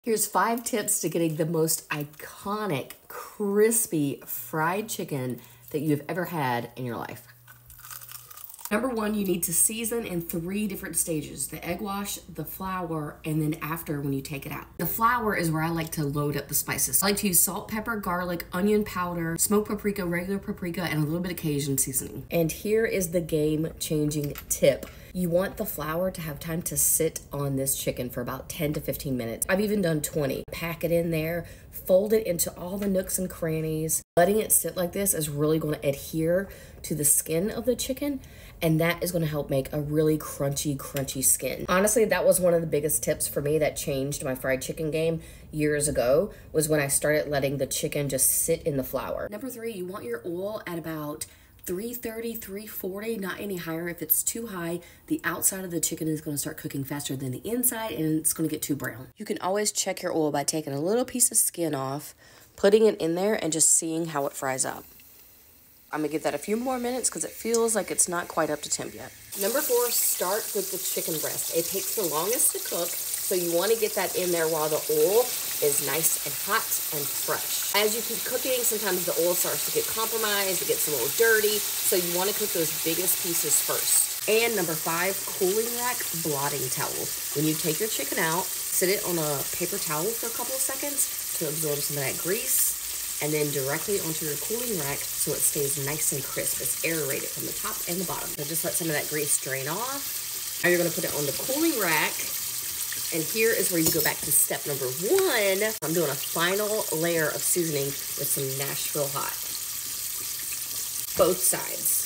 Here's 5 tips to getting the most iconic, crispy fried chicken that you've ever had in your life. Number 1, you need to season in 3 different stages: the egg wash, the flour, and then after when you take it out. The flour is where I like to load up the spices. I like to use salt, pepper, garlic, onion powder, smoked paprika, regular paprika, and a little bit of Cajun seasoning. And here is the game-changing tip. You want the flour to have time to sit on this chicken for about 10 to 15 minutes. I've even done 20. Pack it in there, fold it into all the nooks and crannies. Letting it sit like this is really going to adhere to the skin of the chicken, and that is going to help make a really crunchy skin. Honestly, that was one of the biggest tips for me that changed my fried chicken game years ago, was when I started letting the chicken just sit in the flour. Number 3, you want your oil at about 330, 340, not any higher. If it's too high, the outside of the chicken is going to start cooking faster than the inside, and it's going to get too brown. You can always check your oil by taking a little piece of skin off, putting it in there, and just seeing how it fries up. I'm gonna give that a few more minutes because it feels like it's not quite up to temp yet. Number 4, start with the chicken breast. It takes the longest to cook, so you want to get that in there while the oil is nice and hot and fresh. As you keep cooking, sometimes the oil starts to get compromised, it gets a little dirty, so you want to cook those biggest pieces first. And number 5, cooling rack blotting towel. When you take your chicken out, sit it on a paper towel for a couple of seconds to absorb some of that grease, and then directly onto your cooling rack so it stays nice and crisp. It's aerated from the top and the bottom. So just let some of that grease drain off. Now you're gonna put it on the cooling rack, and here is where you go back to step number 1. I'm doing a final layer of seasoning with some Nashville hot. Both sides.